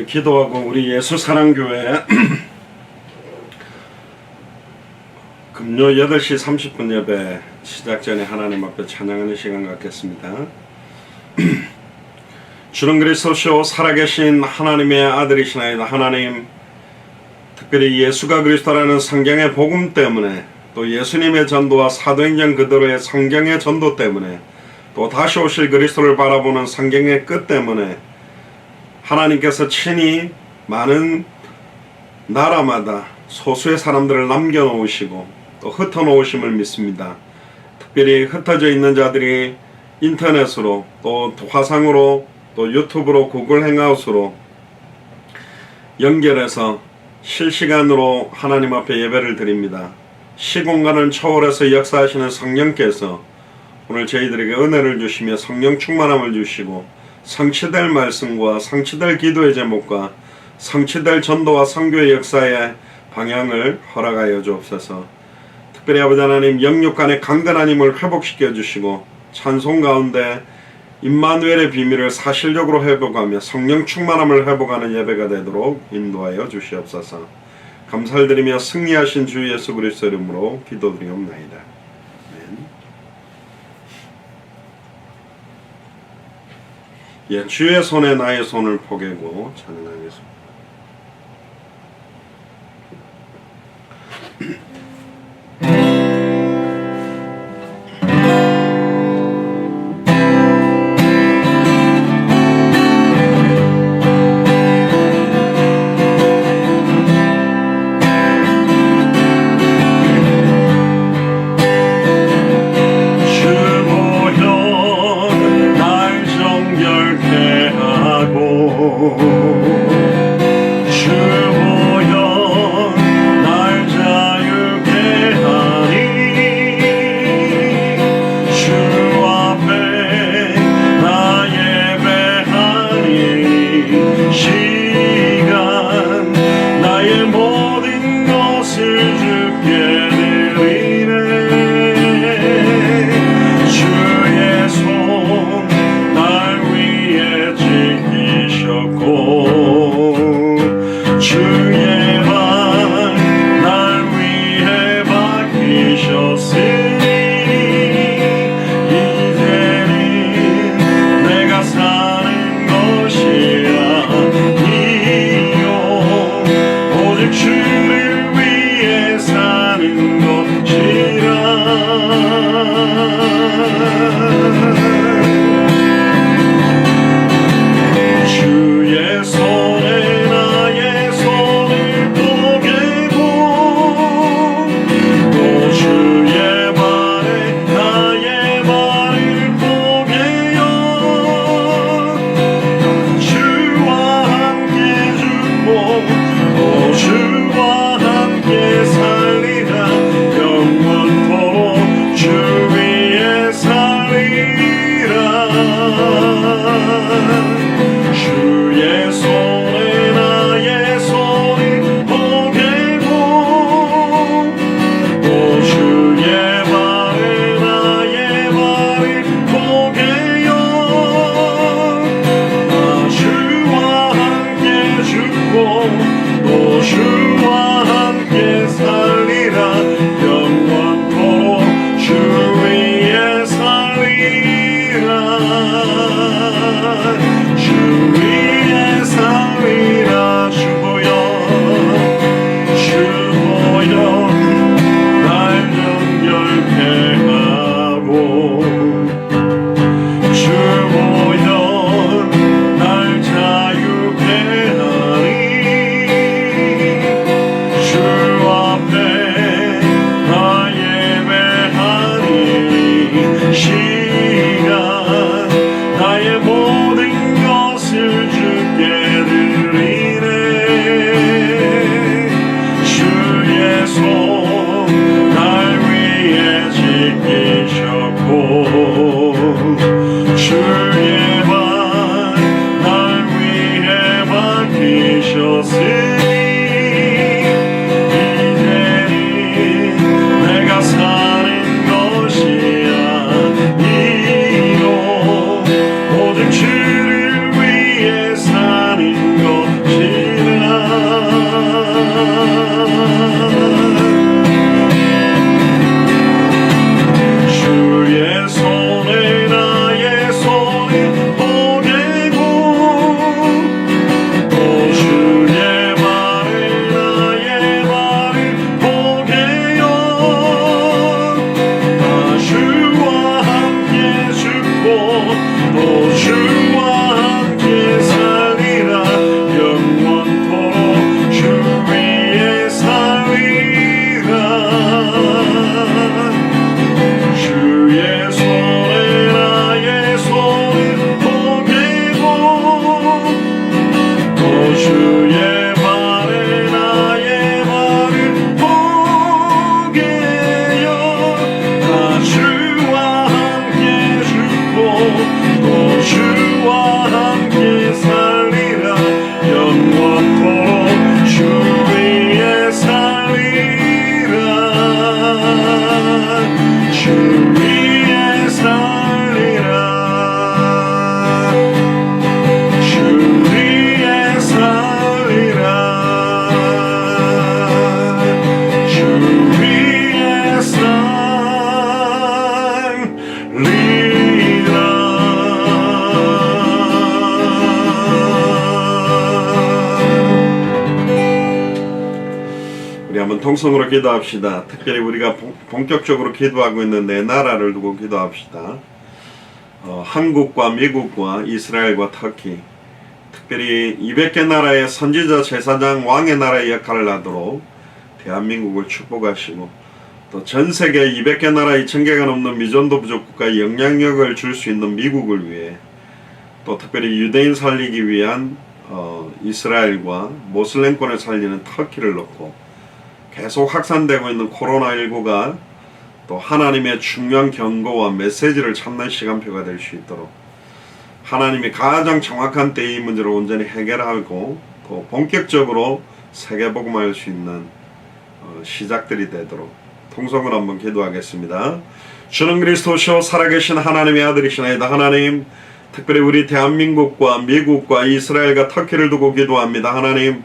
기도하고 우리 예수사랑교회 금요 8시 30분 예배 시작 전에 하나님 앞에 찬양하는 시간 갖겠습니다. 주는 그리스도시요 살아계신 하나님의 아들이시나이다. 하나님, 특별히 예수가 그리스도라는 성경의 복음 때문에, 또 예수님의 전도와 사도행전 그대로의 성경의 전도 때문에, 또 다시 오실 그리스도를 바라보는 성경의 끝 때문에 하나님께서 친히 많은 나라마다 소수의 사람들을 남겨놓으시고 또 흩어놓으심을 믿습니다. 특별히 흩어져 있는 자들이 인터넷으로, 또 화상으로, 또 유튜브로, 구글 행아웃으로 연결해서 실시간으로 하나님 앞에 예배를 드립니다. 시공간을 초월해서 역사하시는 성령께서 오늘 저희들에게 은혜를 주시며 성령 충만함을 주시고 성취될 말씀과 성취될 기도의 제목과 성취될 전도와 선교의 역사의 방향을 허락하여 주옵소서. 특별히 아버지 하나님, 영육 간의 강건한 힘을 회복시켜 주시고 찬송 가운데 임마누엘의 비밀을 사실적으로 회복하며 성령 충만함을 회복하는 예배가 되도록 인도하여 주시옵소서. 감사를 드리며 승리하신 주 예수 그리스도 이름으로 기도드리옵나이다. 예, 주의 손에 나의 손을 포개고 찬양하겠습니다. 주의 손 날 위에 지키셨고 통성으로 기도합시다. 특별히 우리가 본격적으로 기도하고 있는 네 나라를 두고 기도합시다. 한국과 미국과 이스라엘과 터키, 특별히 200개 나라의 선지자, 제사장, 왕의 나라의 역할을 하도록 대한민국을 축복하시고, 또 전세계 200개 나라 2000개가 넘는 미전도 부족 국가에 영향력을 줄 수 있는 미국을 위해, 또 특별히 유대인 살리기 위한 이스라엘과 모슬렘권을 살리는 터키를 넣고, 계속 확산되고 있는 코로나19가 또 하나님의 중요한 경고와 메시지를 찾는 시간표가 될 수 있도록 하나님이 가장 정확한 때의 문제를 온전히 해결하고, 또 본격적으로 세계복음할 수 있는 시작들이 되도록 통성을 한번 기도하겠습니다. 주는 그리스도시요 살아계신 하나님의 아들이시나이다. 하나님, 특별히 우리 대한민국과 미국과 이스라엘과 터키를 두고 기도합니다. 하나님,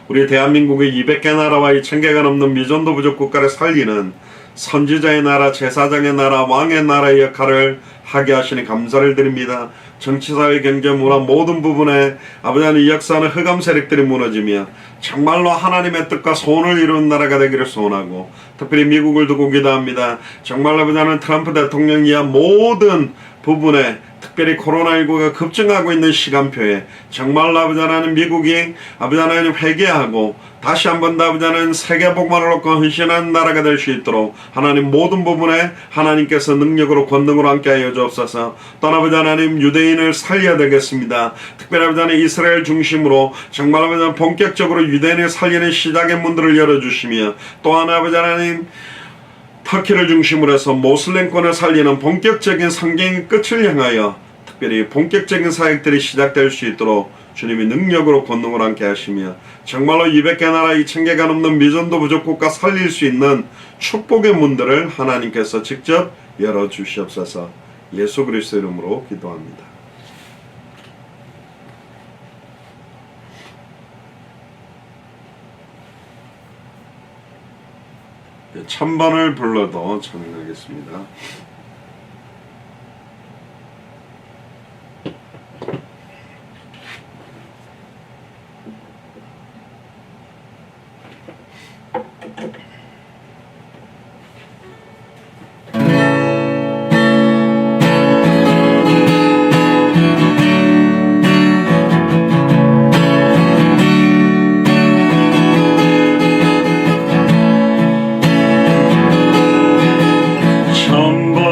우리 대한민국의 200개 나라와 2000개가 넘는 미전도 부족 국가를 살리는 선지자의 나라, 제사장의 나라, 왕의 나라의 역할을 하게 하시니 감사를 드립니다. 정치, 사회, 경제, 문화 모든 부분에 아버지 하나님 이 역사는 흑암 세력들이 무너지며 정말로 하나님의 뜻과 소원을 이루는 나라가 되기를 소원하고, 특별히 미국을 두고 기도합니다. 정말로 아버지 하나님 트럼프 대통령 이하 모든 부분에, 특별히 코로나19가 급증하고 있는 시간표에 정말로 아버지 하나님 미국이 아버지 하나님 회개하고 다시 한번 더 아버지 하나님 세계복음을 놓고 헌신한 나라가 될 수 있도록 하나님 모든 부분에 하나님께서 능력으로 권능으로 함께하여 주옵소서. 또 아버지 하나님 유대인을 살려야 되겠습니다. 특별히 아버지 하나님 이스라엘 중심으로 정말 아버지 하나님 본격적으로 유대인을 살리는 시작의 문들을 열어주시며, 또한 아버지 하나님 터키를 중심으로 해서 모슬렘권을 살리는 본격적인 성경의 끝을 향하여 특별히 본격적인 사역들이 시작될 수 있도록 주님이 능력으로 권능을 함께 하시며, 정말로 200개 나라 2000개가 넘는 미전도 부족 국가 살릴 수 있는 축복의 문들을 하나님께서 직접 열어주시옵소서. 예수 그리스도 이름으로 기도합니다. 천번을 불러도 찬양하겠습니다. 천번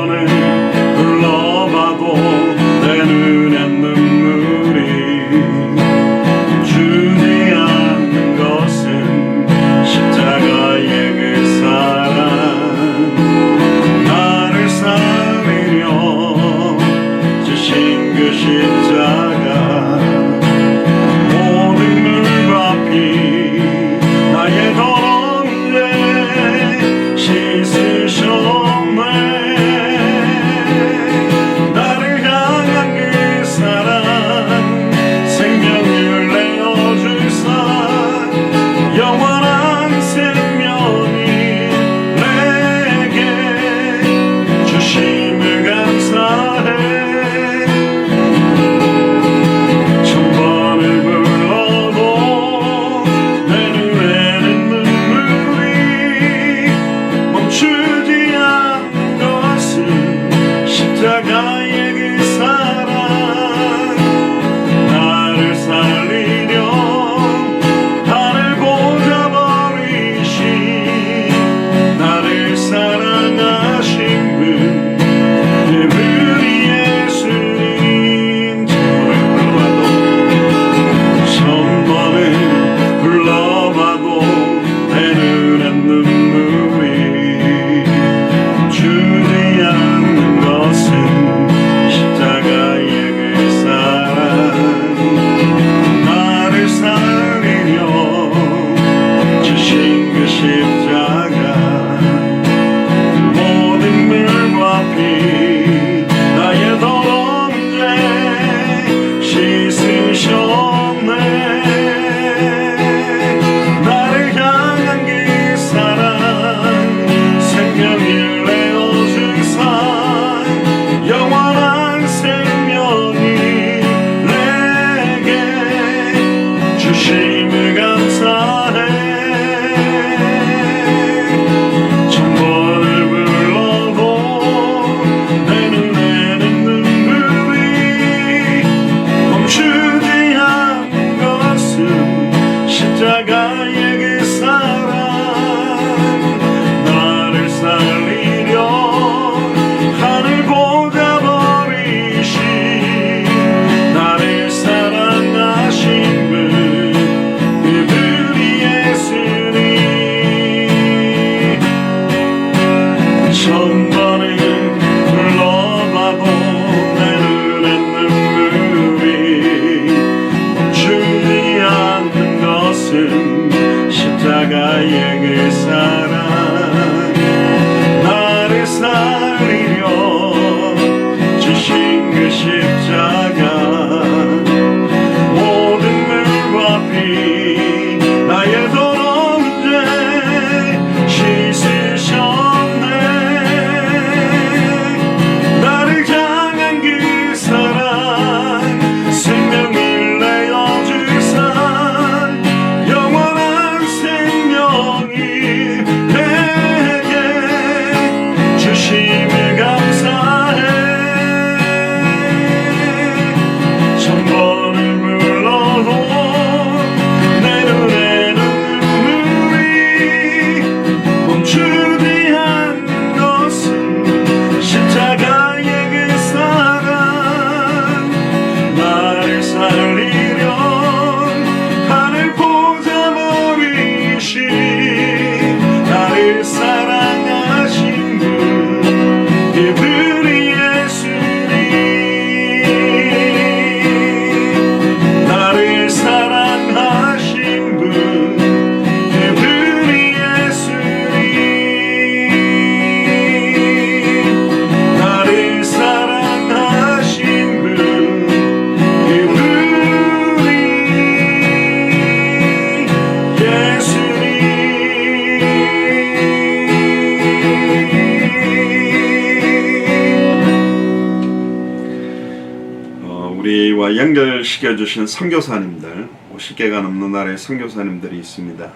연결시켜 주신 선교사님들 50개가 넘는 나라의 선교사님들이 있습니다.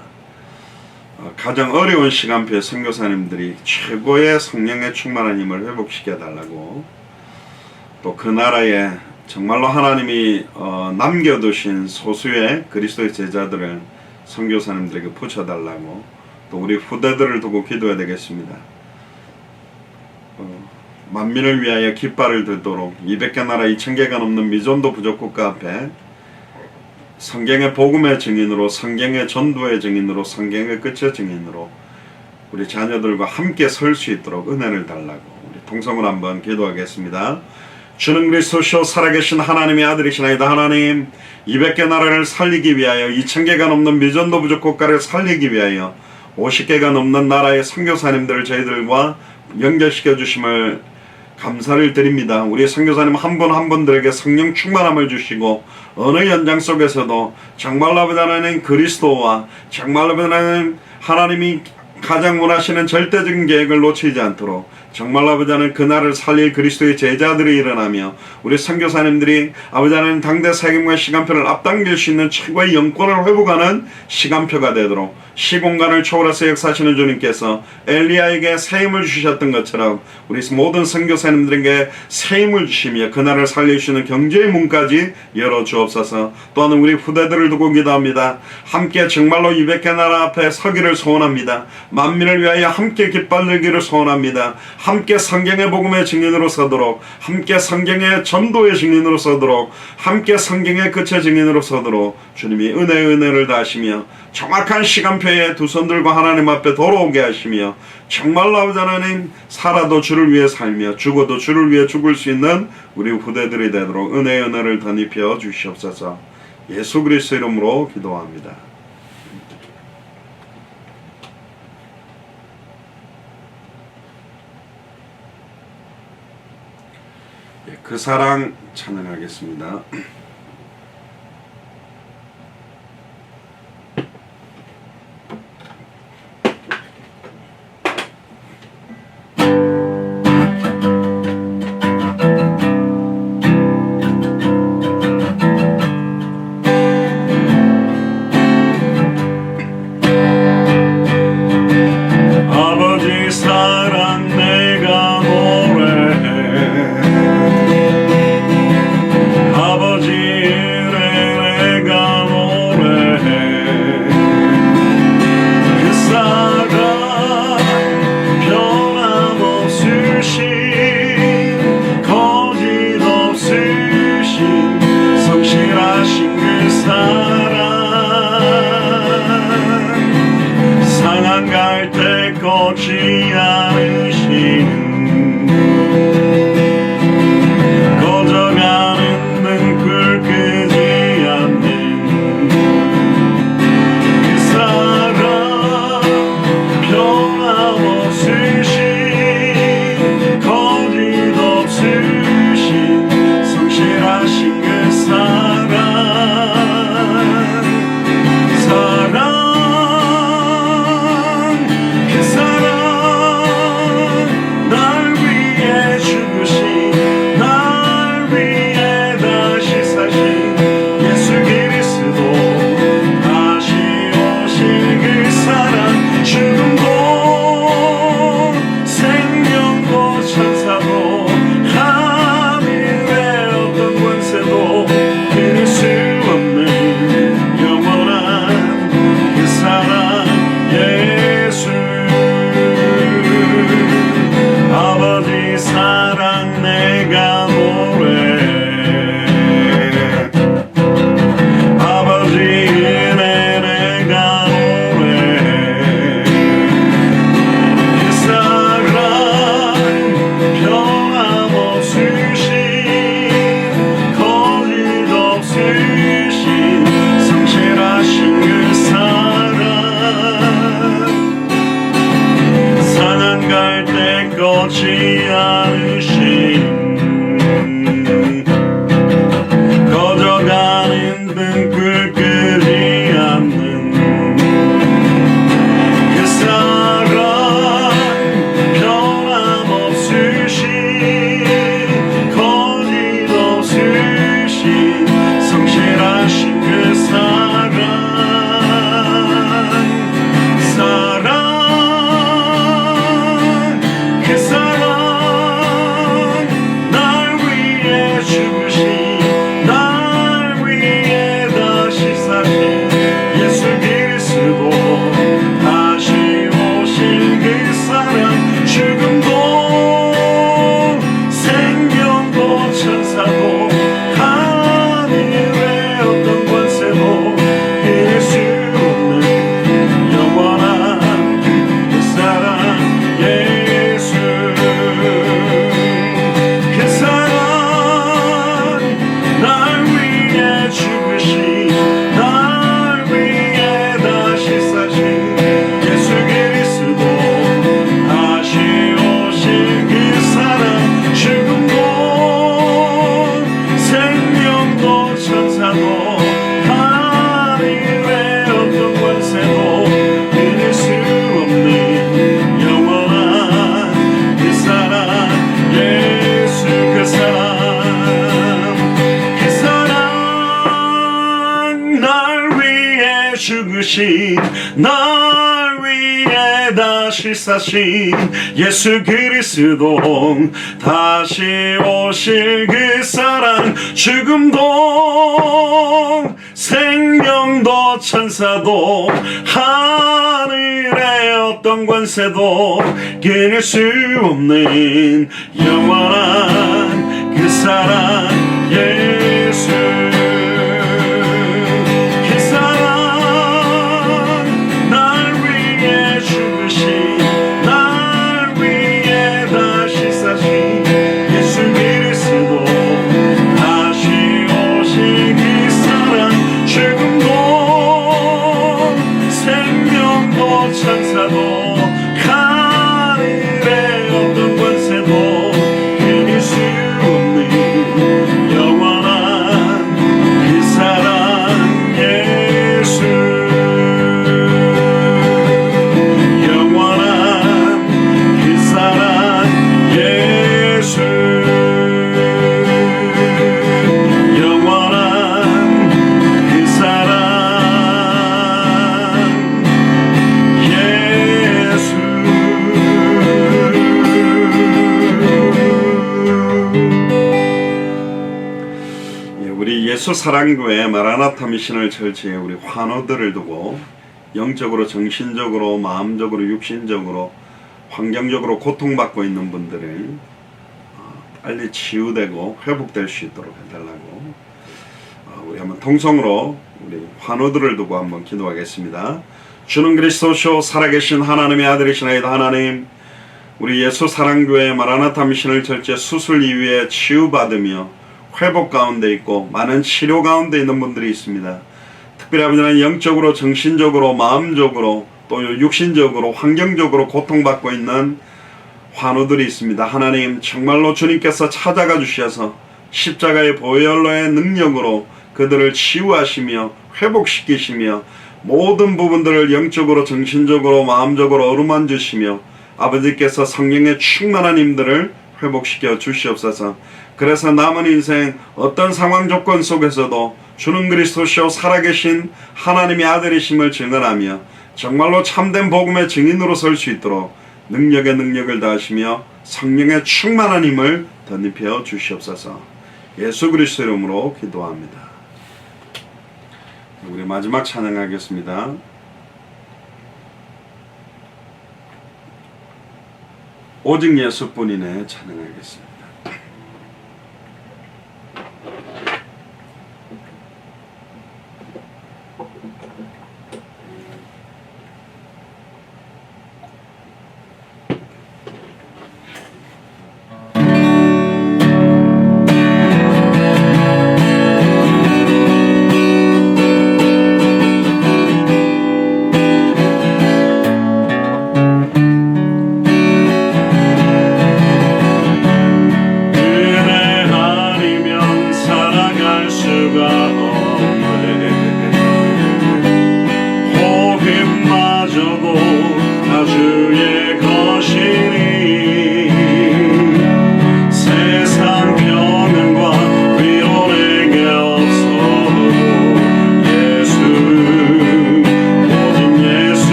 가장 어려운 시간표에 선교사님들이 최고의 성령의 충만한 힘을 회복시켜 달라고, 또 그 나라에 정말로 하나님이 남겨두신 소수의 그리스도의 제자들을 선교사님들에게 붙여달라고, 또 우리 후대들을 두고 기도해야 되겠습니다. 만민을 위하여 깃발을 들도록 200개 나라 2000개가 넘는 미전도 부족국가 앞에 성경의 복음의 증인으로, 성경의 전도의 증인으로, 성경의 끝의 증인으로 우리 자녀들과 함께 설 수 있도록 은혜를 달라고 우리 통성을 한번 기도하겠습니다. 주는 그리스도시요 살아계신 하나님의 아들이시나이다. 하나님, 200개 나라를 살리기 위하여 2000개가 넘는 미전도 부족 국가를 살리기 위하여 50개가 넘는 나라의 선교사님들을 저희들과 연결시켜 주심을 감사를 드립니다. 우리 선교사님 한 분 한 분들에게 성령 충만함을 주시고, 어느 현장 속에서도 정말로 아버지 하나님 그리스도와 정말로 아버지 하나님 하나님이 가장 원하시는 절대적인 계획을 놓치지 않도록 정말로 아버지 하나님 그날을 살릴 그리스도의 제자들이 일어나며, 우리 선교사님들이 아버지 하나님 당대 세계문화 시간표를 앞당길 수 있는 최고의 영권을 회복하는 시간표가 되도록 시공간을 초월해서 역사하시는 주님께서 엘리야에게 새 힘을 주셨던 것처럼 우리 모든 선교사님들에게 새 힘을 주시며 그날을 살릴 수 있는 경제의 문까지 열어주옵소서. 또한 우리 후대들을 두고 기도합니다. 함께 정말로 200개 나라 앞에 서기를 소원합니다. 만민을 위하여 함께 깃발 들기를 소원합니다. 함께 성경의 복음의 증인으로 서도록, 함께 성경의 전도의 증인으로 서도록, 함께 성경의 끝의 증인으로 서도록 주님이 은혜를 다하시며 정확한 시간표에 두 손 들고 하나님 앞에 돌아오게 하시며, 정말로 아버지 하나님 살아도 주를 위해 살며 죽어도 주를 위해 죽을 수 있는 우리 후대들이 되도록 은혜를 덧입혀 주시옵소서. 예수 그리스도 이름으로 기도합니다. 그 사랑 찬양하겠습니다. 아버지 사랑 내가 노래해, 아버지 천사도 하늘의 어떤 권세도 이길 수 없는 영원한 그 사랑 예수 그 사랑 날 위해 죽으신 날 위해 다시 사신 예수 그리스도 다시 오실 그 사랑 죽음도 생명도 천사도 하늘의 어떤 권세도 이길 수 없는 영원한 그 사랑 예수 천사도 하늘의 어떤 권세도 이길 수 없는 영원한 그 사랑 예수 영원한 그 사랑 예수 영원한 그 사랑 예수 사랑교회 마라나타 미션을 철치에 우리 환우들을 두고 영적으로 정신적으로 마음적으로 육신적으로 환경적으로 고통받고 있는 분들을 빨리 치유되고 회복될 수 있도록 해달라고 우리 한번 통성으로 우리 환우들을 두고 한번 기도하겠습니다. 주는 그리스도시요 살아계신 하나님의 아들이시나이다. 하나님, 우리 예수 사랑교회 마라나타 미션을 철치에 수술 이후에 치유받으며 회복 가운데 있고 많은 치료 가운데 있는 분들이 있습니다. 특별히 아버지는 영적으로 정신적으로 마음적으로 또 육신적으로 환경적으로 고통받고 있는 환우들이 있습니다. 하나님, 정말로 주님께서 찾아가 주셔서 십자가의 보혈로의 능력으로 그들을 치유하시며 회복시키시며 모든 부분들을 영적으로 정신적으로 마음적으로 어루만 주시며 아버지께서 성령의 충만한 힘들을 회복시켜 주시옵소서. 그래서 남은 인생 어떤 상황 조건 속에서도 주는 그리스도시요 살아계신 하나님의 아들이심을 증언하며 정말로 참된 복음의 증인으로 설 수 있도록 능력의 능력을 다하시며 성령의 충만한 힘을 덧입혀 주시옵소서. 예수 그리스도 이름으로 기도합니다. 우리 마지막 찬양하겠습니다. 오직 예수뿐이네 찬양하겠습니다.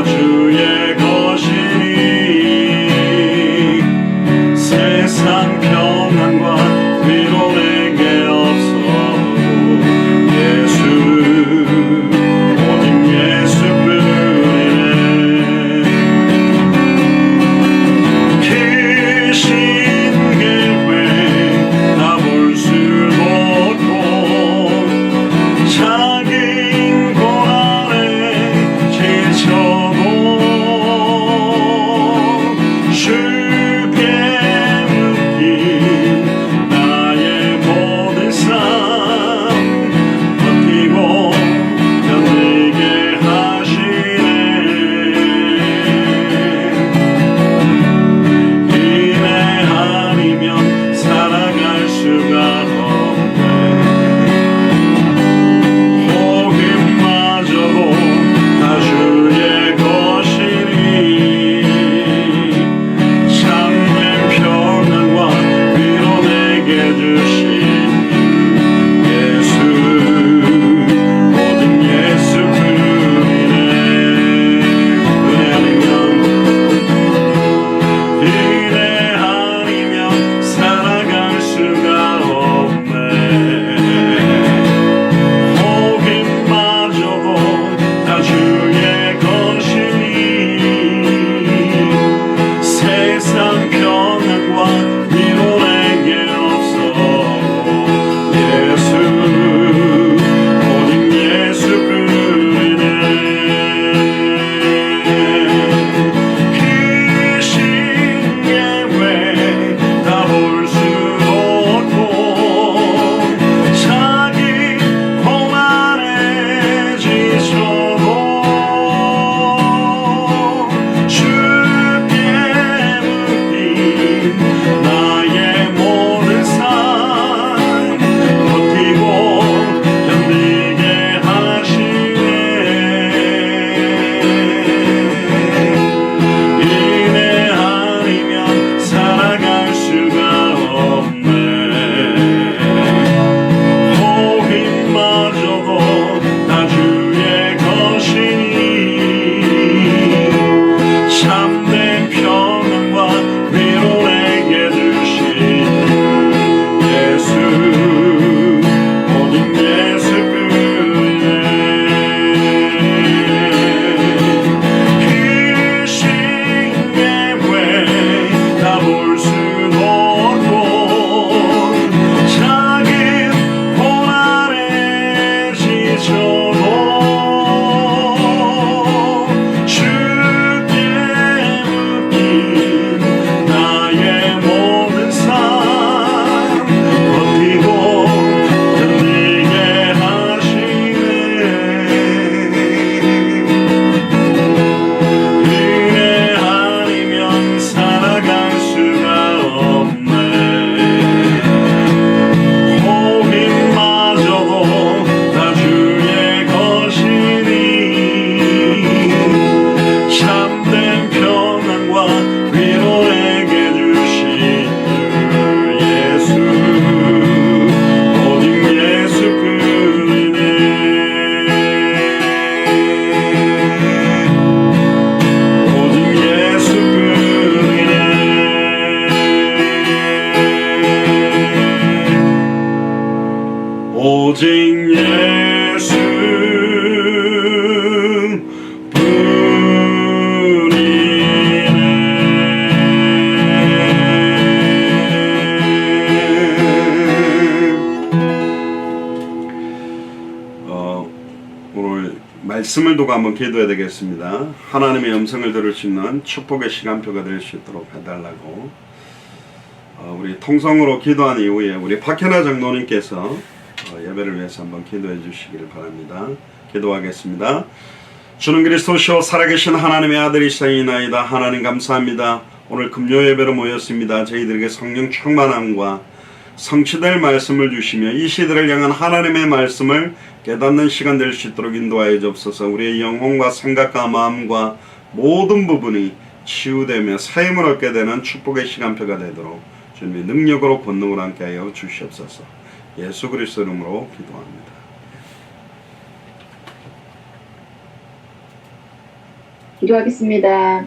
주의 것 오직 예수 오늘 말씀을 두고 한번 기도해야 되겠습니다. 하나님의 음성을 들을 수 있는 축복의 시간표가 될 수 있도록 해달라고 우리 통성으로 기도한 이후에 우리 박현아 장로님께서 예배를 위해서 한번 기도해 주시기를 바랍니다. 기도하겠습니다. 주는 그리스도시요 살아계신 하나님의 아들이시나이다. 하나님 감사합니다. 오늘 금요 예배로 모였습니다. 저희들에게 성령 충만함과 성취될 말씀을 주시며 이 시대를 향한 하나님의 말씀을 깨닫는 시간 될 수 있도록 인도하여 주옵소서. 우리의 영혼과 생각과 마음과 모든 부분이 치유되며 사임을 얻게 되는 축복의 시간표가 되도록 주님의 능력으로 권능으로 함께하여 주시옵소서. 예수 그리스도 이름으로 기도합니다. 기도하겠습니다.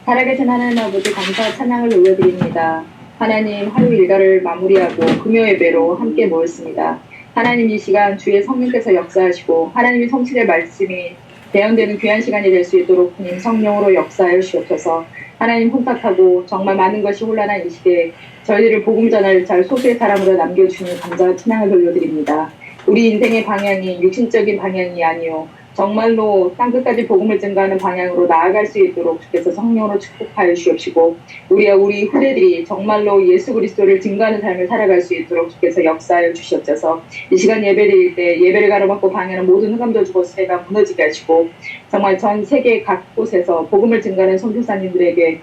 살아계신 하나님 아버지 감사 찬양을 올려드립니다. 하나님 하루 일과를 마무리하고 금요 예배로 함께 모였습니다. 하나님 이 시간 주의 성령께서 역사하시고 하나님의 성취될 말씀이 대언되는 귀한 시간이 될 수 있도록 주님 성령으로 역사하여 주옵소서. 하나님 혼탁하고 정말 많은 것이 혼란한 이 시대에 저희들을 복음 전할 잘 소수의 사람으로 남겨주시니 감사와 찬양을 돌려드립니다. 우리 인생의 방향이 육신적인 방향이 아니요 정말로 땅끝까지 복음을 증가하는 방향으로 나아갈 수 있도록 주께서 성령으로 축복하여 주옵시고 우리 후대들이 정말로 예수 그리스도를 증거하는 삶을 살아갈 수 있도록 주께서 역사하여 주시옵소서. 이 시간 예배드릴 때 예배를 가로막고 방해하는 모든 흑암도 주고 세가 무너지게 하시고 정말 전 세계 각 곳에서 복음을 증거하는 선교사님들에게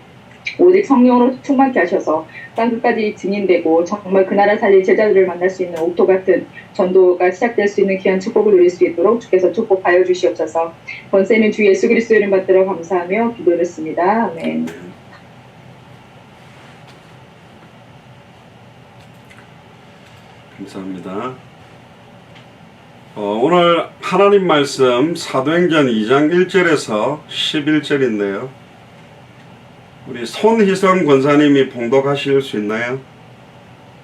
오직 성령으로 충만케 하셔서 땅끝까지 증인되고 정말 그 나라 살릴 제자들을 만날 수 있는 옥토 같은 전도가 시작될 수 있는 귀한 축복을 누릴 수 있도록 주께서 축복하여 주시옵소서. 번세는 주 예수 그리스도 이름 받들어 감사하며 기도했습니다. 아멘. 감사합니다. 오늘 하나님 말씀 사도행전 2장 1절에서 11절인데요. 우리 손희성 권사님이 봉독하실 수 있나요?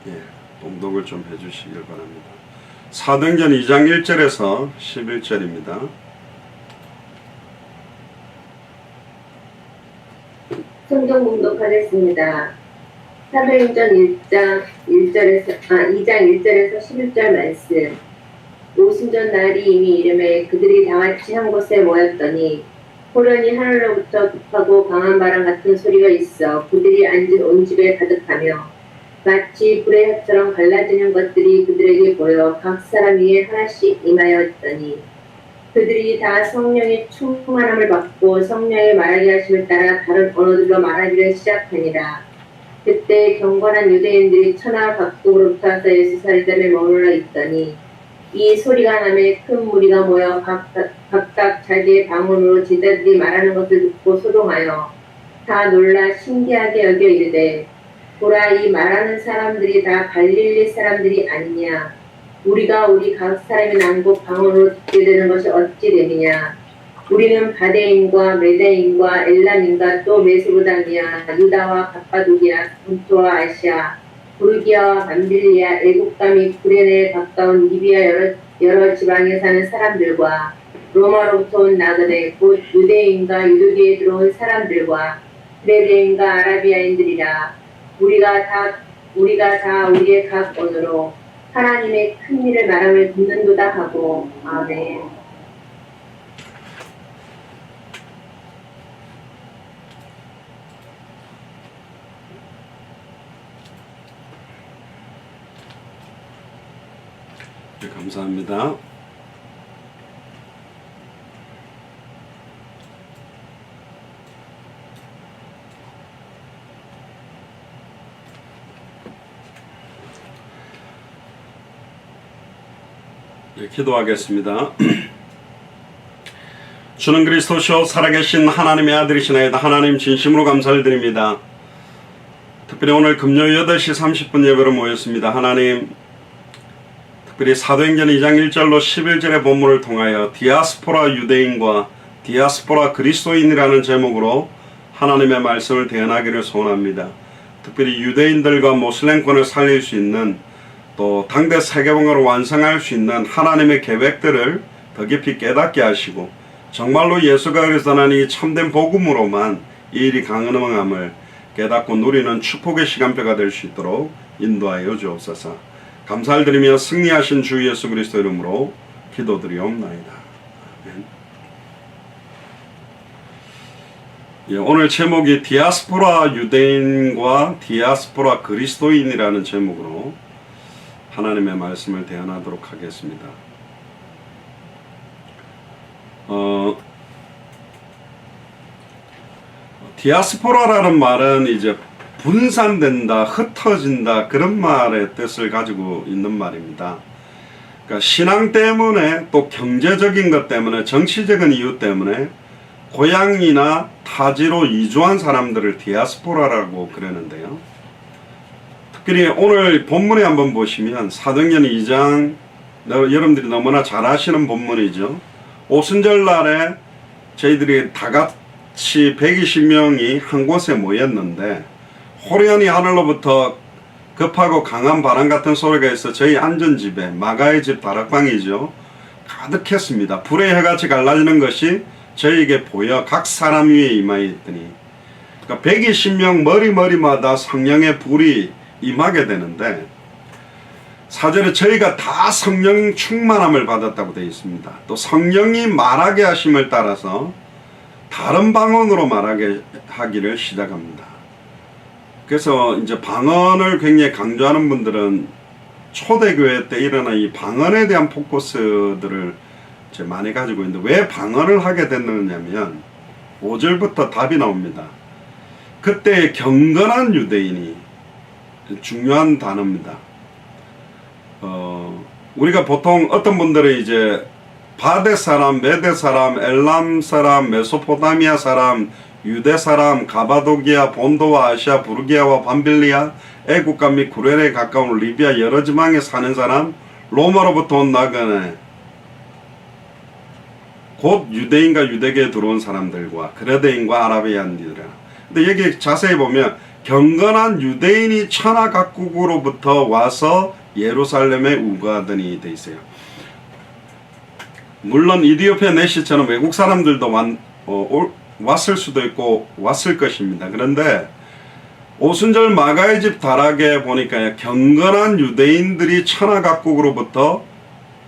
예, 봉독을 좀 해주시길 바랍니다. 사도행전 2장 1절에서 11절입니다. 성경 봉독하겠습니다. 사도행전 2장 1절에서 11절 말씀. 오순절 날이 이미 이름에 그들이 다같이 한 곳에 모였더니 호련히 하늘로부터 급하고 강한 바람 같은 소리가 있어 그들이 앉은 온 집에 가득하며 마치 불의 햇처럼 갈라지는 것들이 그들에게 보여 각 사람 위에 하나씩 임하였더니 그들이 다 성령의 충만함을 받고 성령의 말하게 하심을 따라 다른 언어들로 말하기를 시작하니라. 그때 경건한 유대인들이 천하 각국으로부터 와서 예루살렘에 머물러 있더니 이 소리가 나매 큰 무리가 모여 각각 자기의 방언으로 제자들이 말하는 것을 듣고 소동하여 다 놀라 신기하게 여겨 이르되 보라 이 말하는 사람들이 다 갈릴리 사람들이 아니냐. 우리가 우리 각 사람의 난국 방언으로 듣게 되는 것이 어찌 됨이냐. 우리는 바데인과 메데인과 엘람인과 또 메소포타미아 유다와 갑바도기아 본토와 아시아 부르기아와 밤빌리아 애국과 및 구레네에 가까운 리비아 여러 지방에 사는 사람들과 로마로부터 온 나그네 곧 유대인과 유두기에 들어온 사람들과 그레데인과 아라비아인들이라. 우리가 다 우리의 각 언어로 하나님의 큰 일을 말함을 듣는도다 하고. 아멘. 네, 감사합니다. 네, 기도하겠습니다. 주는 그리스도시요 살아계신 하나님의 아들이시나이다. 하나님 진심으로 감사를 드립니다. 특별히 오늘 금요일 8시 30분 예배로 모였습니다. 하나님 특별히 사도행전 2장 1절로 11절의 본문을 통하여 디아스포라 유대인과 디아스포라 그리스도인이라는 제목으로 하나님의 말씀을 대언하기를 소원합니다. 특별히 유대인들과 모슬렘권을 살릴 수 있는 또 당대 세계봉화를 완성할 수 있는 하나님의 계획들을 더 깊이 깨닫게 하시고 정말로 예수가 그리스도는 이 참된 복음으로만 이 일이 가능함을 깨닫고 누리는 축복의 시간표가 될 수 있도록 인도하여 주옵소서. 감사를 드리며 승리하신 주 예수 그리스도 이름으로 기도드리옵나이다. 아멘. 예, 오늘 제목이 디아스포라 유대인과 디아스포라 그리스도인이라는 제목으로 하나님의 말씀을 대언하도록 하겠습니다. 디아스포라라는 말은 이제 분산된다, 흩어진다 그런 말의 뜻을 가지고 있는 말입니다. 그러니까 신앙 때문에 또 경제적인 것 때문에 정치적인 이유 때문에 고향이나 타지로 이주한 사람들을 디아스포라라고 그러는데요. 특히 오늘 본문에 한번 보시면 사도행전 2장 여러분들이 너무나 잘 아시는 본문이죠. 오순절 날에 저희들이 다 같이 120명이 한 곳에 모였는데 호련히 하늘로부터 급하고 강한 바람 같은 소리가 있어 저희 앉은 집에 마가의 집 다락방이죠. 가득했습니다. 불의 혀같이 갈라지는 것이 저희에게 보여 각 사람 위에 임하였더니 그러니까 120명 머리마다 성령의 불이 임하게 되는데 4절에 저희가 다 성령 충만함을 받았다고 되어 있습니다. 또 성령이 말하게 하심을 따라서 다른 방언으로 말하게 하기를 시작합니다. 그래서 이제 방언을 굉장히 강조하는 분들은 초대교회 때 일어난 이 방언에 대한 포커스들을 이제 많이 가지고 있는데 왜 방언을 하게 됐느냐면 5절부터 답이 나옵니다. 그때 경건한 유대인이 중요한 단어입니다. 우리가 보통 어떤 분들은 이제 바데 사람, 메데 사람, 엘람 사람, 메소포타미아 사람, 유대 사람, 가바도기아, 본도와 아시아, 부르기아와 밤빌리아, 애국가 및 구레네에 가까운 리비아 여러 지방에 사는 사람, 로마로부터 온 나그네, 곧 유대인과 유대교에 들어온 사람들과 그레데인과 아라비안들이라. 근데 여기 자세히 보면 경건한 유대인이 천하 각국으로부터 와서 예루살렘에 우거하더니 돼 있어요. 물론 이디오피아 내시처럼 외국 사람들도 왔을 수도 있고 왔을 것입니다. 그런데 오순절 마가의 집 다락에 보니까 경건한 유대인들이 천하 각국으로부터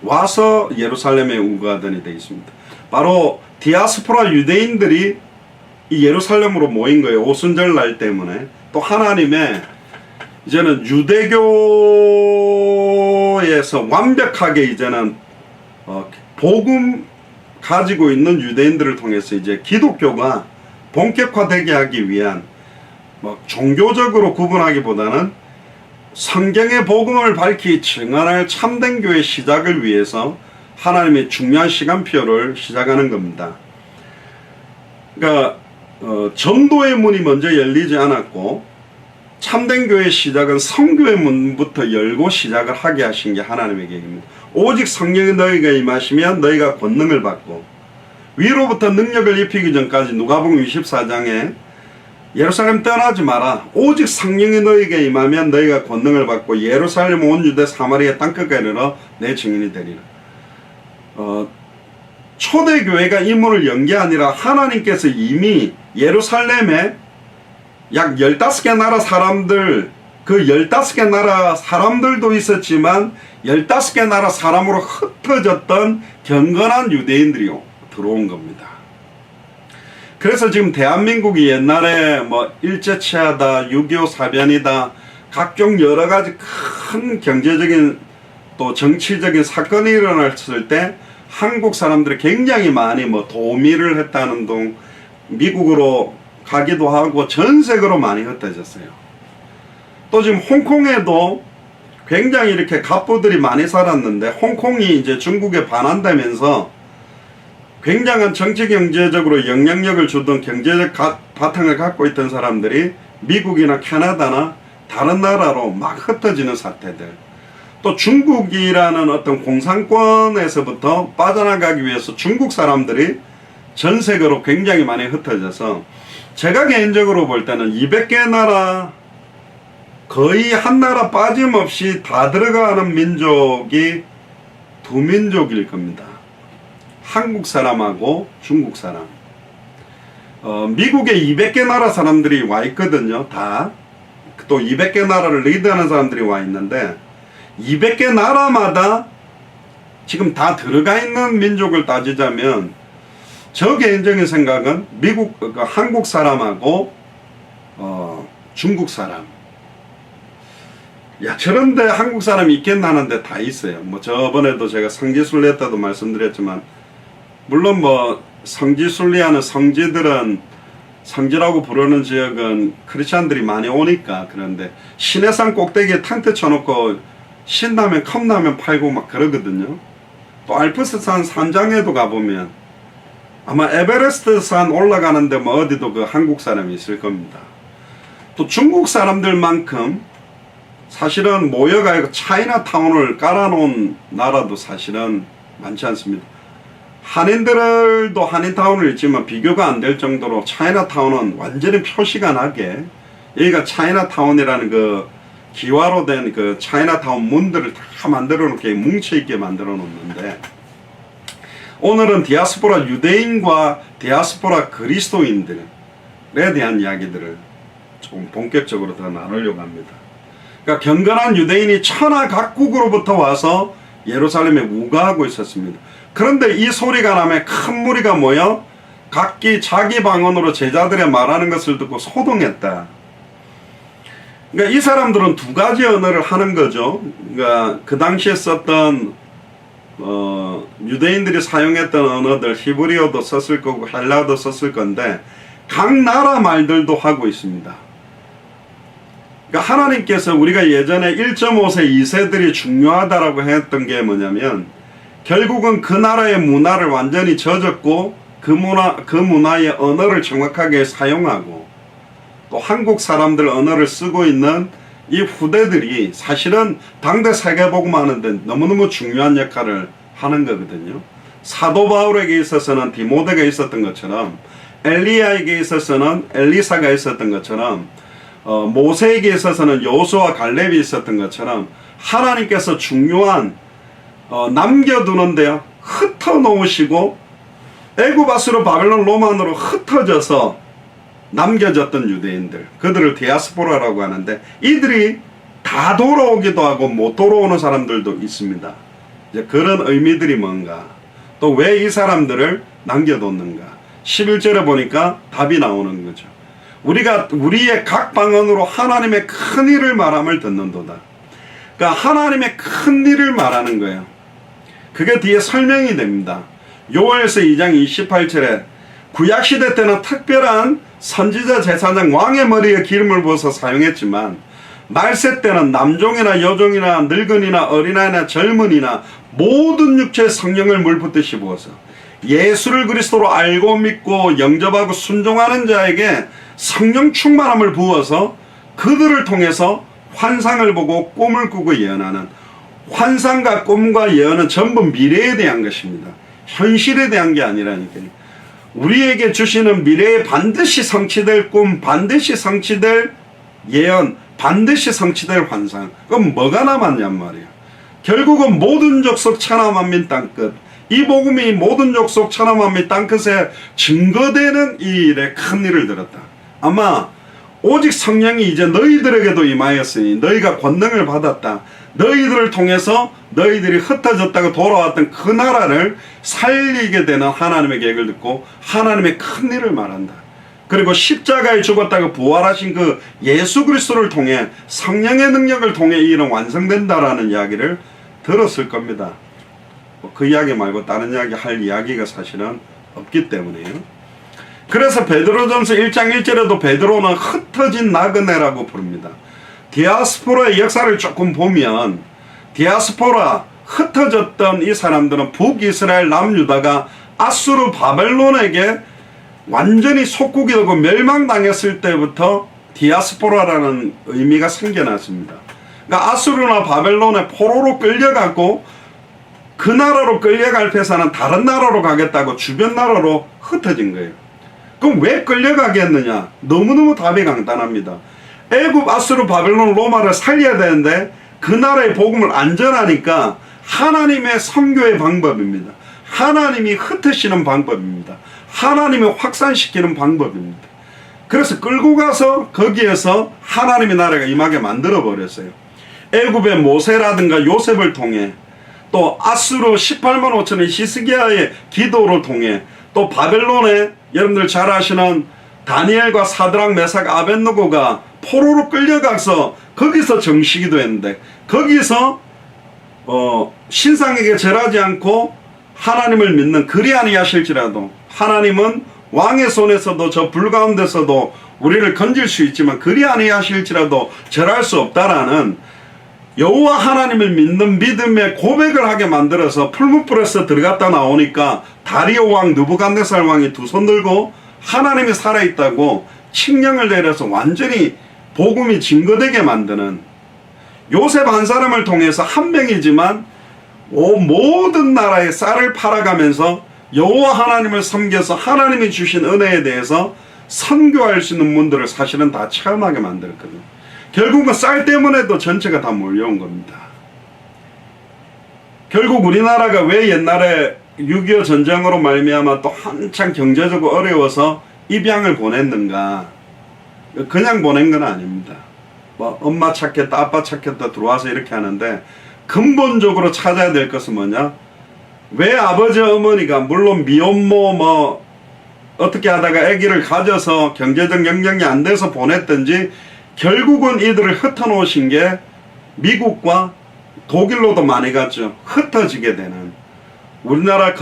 와서 예루살렘에 우거하더니 돼 있습니다. 바로 디아스포라 유대인들이 이 예루살렘으로 모인 거예요. 오순절 날 때문에. 또 하나님의 이제는 유대교에서 완벽하게 이제는 복음 가지고 있는 유대인들을 통해서 이제 기독교가 본격화되게 하기 위한 종교적으로 구분하기보다는 성경의 복음을 밝히 증언할 참된 교회 시작을 위해서 하나님의 중요한 시간표를 시작하는 겁니다. 그러니까 전도의 문이 먼저 열리지 않았고 참된 교회의 시작은 성교의 문부터 열고 시작을 하게 하신 게 하나님의 계획입니다. 오직 성령이 너희가 임하시면 너희가 권능을 받고 위로부터 능력을 입히기 전까지 누가복음 24장에 예루살렘 떠나지 마라. 오직 성령이 너희에게 임하면 너희가 권능을 받고 예루살렘 온 유대 사마리아 땅끝까지 이르러 내 증인이 되리라. 초대교회가 이 문을 연 게 아니라 하나님께서 이미 예루살렘에 약 15개 나라 사람들, 그 15개 나라 사람들도 있었지만 15개 나라 사람으로 흩어졌던 경건한 유대인들이 들어온 겁니다. 그래서 지금 대한민국이 옛날에 일제치하다, 6.25 사변이다, 각종 여러 가지 큰 경제적인 또 정치적인 사건이 일어났을 때 한국 사람들이 굉장히 많이 도미를 했다는 둥 미국으로 가기도 하고 전 세계로 많이 흩어졌어요. 또 지금 홍콩에도 굉장히 이렇게 갑부들이 많이 살았는데 홍콩이 이제 중국에 반한다면서 굉장한 정치 경제적으로 영향력을 주던 경제적 바탕을 갖고 있던 사람들이 미국이나 캐나다나 다른 나라로 막 흩어지는 사태들, 또 중국이라는 어떤 공산권에서부터 빠져나가기 위해서 중국 사람들이 전 세계로 굉장히 많이 흩어져서 제가 개인적으로 볼 때는 200개 나라 거의 한 나라 빠짐없이 다 들어가는 민족이 두 민족일 겁니다. 한국 사람하고 중국 사람. 미국에 200개 나라 사람들이 와 있거든요. 다. 또 200개 나라를 리드하는 사람들이 와 있는데 200개 나라마다 지금 다 들어가 있는 민족을 따지자면 저 개인적인 생각은 한국 사람하고 중국 사람. 야, 저런데 한국 사람이 있겠나 하는데 다 있어요. 뭐 저번에도 제가 성지순례 때도 말씀드렸지만 물론 뭐 성지순례하는 성지들은 성지라고 부르는 지역은 크리스찬들이 많이 오니까. 그런데 시내산 꼭대기에 텐트 쳐놓고 신라면 컵라면 팔고 막 그러거든요. 또 알프스산 산장에도 가보면 아마 에베레스트 산 올라가는데 뭐 어디도 그 한국 사람이 있을 겁니다. 또 중국 사람들만큼 사실은 모여가 차이나타운을 깔아놓은 나라도 사실은 많지 않습니다. 한인들도 한인타운을 있지만 비교가 안 될 정도로 차이나타운은 완전히 표시가 나게 여기가 차이나타운이라는 그 기와로 된 그 차이나타운 문들을 다 만들어 놓게 뭉쳐있게 만들어 놓는데 오늘은 디아스포라 유대인과 디아스포라 그리스도인들에 대한 이야기들을 조금 본격적으로 더 나누려고 합니다. 그러니까 경건한 유대인이 천하 각국으로부터 와서 예루살렘에 우거하고 있었습니다. 그런데 이 소리가 나면 큰 무리가 모여 각기 자기 방언으로 제자들의 말하는 것을 듣고 소동했다. 그러니까 이 사람들은 두 가지 언어를 하는 거죠. 그러니까 그 당시에 썼던 유대인들이 사용했던 언어들 히브리어도 썼을 거고 헬라어도 썼을 건데 각 나라 말들도 하고 있습니다. 그러니까 하나님께서 우리가 예전에 1.5세 2세들이 중요하다라고 했던 게 뭐냐면 결국은 그 나라의 문화를 완전히 젖었고 그 문화의 언어를 정확하게 사용하고 또 한국 사람들 언어를 쓰고 있는 이 후대들이 사실은 당대 세계복음 하는데 너무너무 중요한 역할을 하는 거거든요. 사도 바울에게 있어서는 디모데가 있었던 것처럼 엘리야에게 있어서는 엘리사가 있었던 것처럼 모세에게 있어서는 여호수아 갈렙이 있었던 것처럼 하나님께서 중요한 남겨두는데요 흩어놓으시고 애굽아수르 바벨론 로만으로 흩어져서 남겨졌던 유대인들 그들을 디아스포라라고 하는데 이들이 다 돌아오기도 하고 못 돌아오는 사람들도 있습니다. 이제 그런 의미들이 뭔가 또 왜 이 사람들을 남겨뒀는가 11절에 보니까 답이 나오는 거죠. 우리가 우리의 각 방언으로 하나님의 큰 일을 말함을 듣는도다. 그러니까 하나님의 큰 일을 말하는 거예요. 그게 뒤에 설명이 됩니다. 요엘서 2장 28절에 구약시대 때는 특별한 선지자 제사장 왕의 머리에 기름을 부어서 사용했지만 말세 때는 남종이나 여종이나 늙은이나 어린아이나 젊은이나 모든 육체의 성령을 물붓듯이 부어서 예수를 그리스도로 알고 믿고 영접하고 순종하는 자에게 성령 충만함을 부어서 그들을 통해서 환상을 보고 꿈을 꾸고 예언하는 환상과 꿈과 예언은 전부 미래에 대한 것입니다. 현실에 대한 게 아니라니까요. 우리에게 주시는 미래에 반드시 성취될 꿈, 반드시 성취될 예언, 반드시 성취될 환상. 그럼 뭐가 남았냔 말이에요. 결국은 모든 족속 천하 만민 땅끝. 이 복음이 모든 족속 천하 만민 땅끝에 증거되는 이 일에 큰 일을 들었다. 아마 오직 성령이 이제 너희들에게도 임하였으니 너희가 권능을 받았다. 너희들을 통해서 너희들이 흩어졌다가 돌아왔던 그 나라를 살리게 되는 하나님의 계획을 듣고 하나님의 큰 일을 말한다. 그리고 십자가에 죽었다가 부활하신 그 예수 그리스도를 통해 성령의 능력을 통해 이 일은 완성된다라는 이야기를 들었을 겁니다. 그 이야기 말고 다른 이야기 할 이야기가 사실은 없기 때문에요. 그래서 베드로전서 1장 1절에도 베드로는 흩어진 나그네라고 부릅니다. 디아스포라의 역사를 조금 보면 디아스포라 흩어졌던 이 사람들은 북이스라엘 남유다가 아수르 바벨론에게 완전히 속국이 되고 멸망당했을 때부터 디아스포라라는 의미가 생겨났습니다. 그러니까 아수르나 바벨론에 포로로 끌려가고 그 나라로 끌려갈 패사는 다른 나라로 가겠다고 주변 나라로 흩어진 거예요. 그럼 왜 끌려가겠느냐? 너무너무 답이 간단합니다. 애굽, 아수르, 바벨론, 로마를 살려야 되는데 그 나라의 복음을 안전하니까 하나님의 선교의 방법입니다. 하나님이 흩으시는 방법입니다. 하나님이 확산시키는 방법입니다. 그래서 끌고 가서 거기에서 하나님의 나라가 임하게 만들어 버렸어요. 애굽의 모세라든가 요셉을 통해, 또 아수르 18만 5천의 히스기야의 기도를 통해, 또 바벨론에 여러분들 잘 아시는 다니엘과 사드락, 메삭, 아벳느고가 포로로 끌려가서 거기서 정시기도 했는데, 거기서 신상에게 절하지 않고 하나님을 믿는, 그리 아니하실지라도 하나님은 왕의 손에서도 저 불 가운데서도 우리를 건질 수 있지만 그리 아니하실지라도 절할 수 없다라는 여호와 하나님을 믿는 믿음의 고백을 하게 만들어서 풀무불에서 들어갔다 나오니까 다리오 왕, 느부갓네살 왕이 두 손 들고 하나님이 살아있다고 칙령을 내려서 완전히 복음이 증거되게 만드는, 요셉 한 사람을 통해서 한 명이지만 모든 나라의 쌀을 팔아가면서 여호와 하나님을 섬겨서 하나님이 주신 은혜에 대해서 선교할 수 있는 분들을 사실은 다 체험하게 만들었거든요. 결국은 쌀 때문에도 전체가 다 몰려온 겁니다. 결국 우리나라가 왜 옛날에 6.25 전쟁으로 말미암아 또 한창 경제적으로 어려워서 입양을 보냈는가? 그냥 보낸 건 아닙니다. 뭐 엄마 찾겠다, 아빠 찾겠다 들어와서 이렇게 하는데, 근본적으로 찾아야 될 것은 뭐냐? 왜 아버지 어머니가 물론 미혼모 뭐 어떻게 하다가 아기를 가져서 경제적 영향이 안 돼서 보냈든지 결국은 이들을 흩어놓으신 게 미국과 독일로도 많이 갔죠. 흩어지게 되는, 우리나라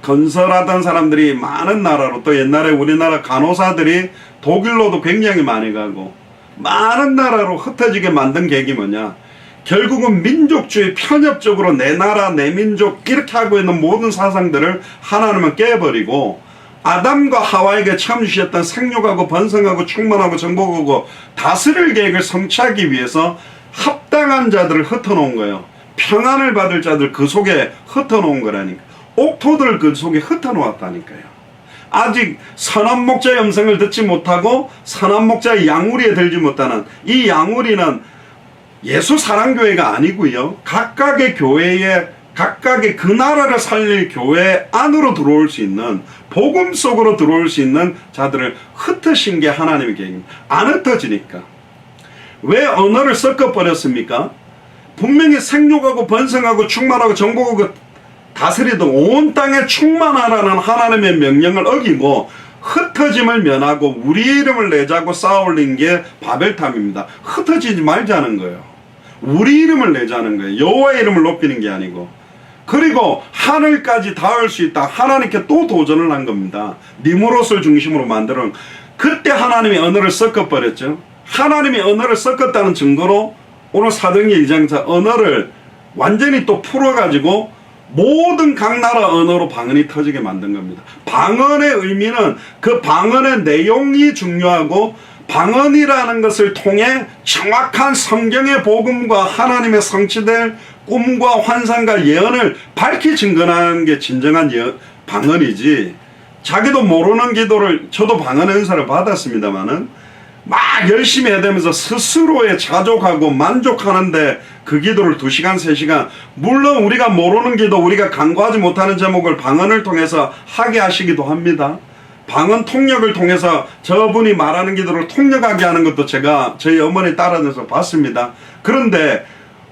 건설하던 사람들이 많은 나라로, 또 옛날에 우리나라 간호사들이 독일로도 굉장히 많이 가고 많은 나라로 흩어지게 만든 계기 뭐냐? 결국은 민족주의, 편협적으로 내 나라 내 민족 이렇게 하고 있는 모든 사상들을 하나님은 깨버리고 아담과 하와에게 처음 주셨던 생육하고 번성하고 충만하고 정복하고 다스릴 계획을 성취하기 위해서 합당한 자들을 흩어놓은 거예요. 평안을 받을 자들 그 속에 흩어놓은 거라니까. 옥토들을 그 속에 흩어놓았다니까요. 아직 선한 목자의 음성을 듣지 못하고 선한 목자의 양우리에 들지 못하는 이 양우리는 예수 사랑교회가 아니고요, 각각의 교회에 각각의 그 나라를 살릴 교회 안으로 들어올 수 있는, 복음 속으로 들어올 수 있는 자들을 흩으신 게 하나님의 계획입니다. 안 흩어지니까. 왜 언어를 섞어버렸습니까? 분명히 생육하고 번성하고 충만하고 정복하고 다스리던 온 땅에 충만하라는 하나님의 명령을 어기고 흩어짐을 면하고 우리 이름을 내자고 쌓아올린 게 바벨탑입니다. 흩어지지 말자는 거예요. 우리 이름을 내자는 거예요. 여호와의 이름을 높이는 게 아니고. 그리고 하늘까지 닿을 수 있다. 하나님께 또 도전을 한 겁니다. 니무롯을 중심으로 만드는. 그때 하나님이 언어를 섞어버렸죠. 하나님이 언어를 섞었다는 증거로 오늘 사도행전 2장에서 언어를 완전히 또 풀어가지고 모든 각 나라 언어로 방언이 터지게 만든 겁니다. 방언의 의미는 그 방언의 내용이 중요하고, 방언이라는 것을 통해 정확한 성경의 복음과 하나님의 성취될 꿈과 환상과 예언을 밝히 증거하는 게 진정한 방언이지, 자기도 모르는 기도를, 저도 방언의 은사를 받았습니다마는 막 열심히 해대면서 스스로에 자족하고 만족하는데 그 기도를 2시간 3시간, 물론 우리가 모르는 기도, 우리가 간구하지 못하는 제목을 방언을 통해서 하게 하시기도 합니다. 방언 통역을 통해서 저분이 말하는 기도를 통역하게 하는 것도 제가 저희 어머니 따라다녀서 봤습니다. 그런데